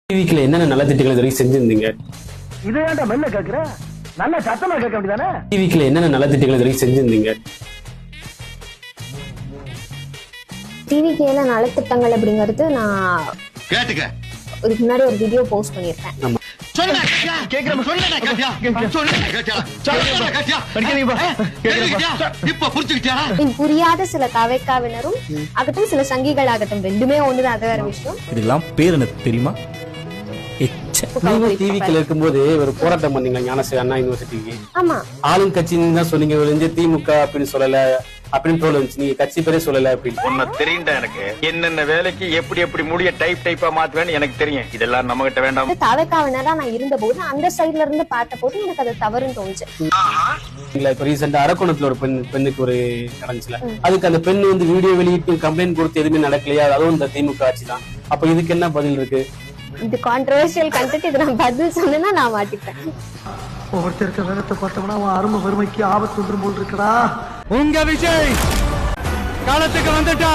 டிவிக்குல என்னென்ன நல்ல திட்டங்கள் இது வரைக்கும் செஞ்சிருந்தீங்க? இது ஏன்டா மெல்ல கேக்குற? நல்ல சத்தமா கேட்க வேண்டியதானே? டிவிக்குல என்னென்ன நல்ல திட்டங்கள் இது வரைக்கும் செஞ்சிருந்தீங்க? டிவிக்கேல நலத்திட்டங்கள் அப்படிங்கிறது நான் கேட்டுக்க இதுக்கு முன்னாடி ஒரு வீடியோ போஸ்ட் பண்ணியிருக்கேன். ஆமா. எனக்கு புரியாத சில தவைக்காவினரும் ஆகட்டும் சில சங்கிகள் ஆகட்டும் ரெண்டுமே ஒண்ணுதான், அது வேற விஷயம். இதுக்கெல்லாம் பேர் எனக்கு தெரியுமா? நீங்க டிவிக்குல இருக்கும்போது ஒரு போராட்டம் பண்ணீங்க ஞானசேகர் அண்ணா யூனிவர்சிட்டிக்கு. ஆமா, ஆளும் கட்சின்னு தான் சொன்னீங்க, ஒழிஞ்சு திமுக அப்படின்னு சொல்லல அப்படின்னு ட்ரோல் வந்துச்சு. நீங்க கட்சி பேரே சொல்லல அப்படின்னு. உன்னை தெரியுண்டா எனக்கு என்னென்ன வேலைக்கு எப்படி எப்படி முடிய டைப்பா மாத்துவேன்னு எனக்கு தெரியும். இதெல்லாம் நம்ம கிட்ட வேண்டாம். தவைக்காவினரா நான் இருந்த போது அந்த சைட்ல இருந்து பார்த்த போது எனக்கு அது தவறுன்னு தோணுச்சு. இப்ப ரீசெண்டா அரக்கோணத்துல ஒரு பெண்ணுக்கு ஒரு நடந்துச்சுல, அதுக்கு அந்த பெண் வந்து வீடியோ வெளியிட்டு கம்ப்ளைண்ட் கொடுத்து எதுவுமே நடக்கலையா? அதுவும் இந்த திமுக ஆட்சி தான். அப்ப இதுக்கு என்ன பதில் இருக்கு? இது கான்ட்ரோவர்ஷியல் கண்டென்ட். இது நான் பதில் சொன்னா நான் மாட்டிப்பேன். ஒருத்தருக்க வேகத்தை பார்த்தோம்னா அவன் அருமை வறுமைக்கு ஆபத்து வந்துரும் போல் இருக்கடா. உங்க விஜய் காலத்துக்கு வந்துட்டா.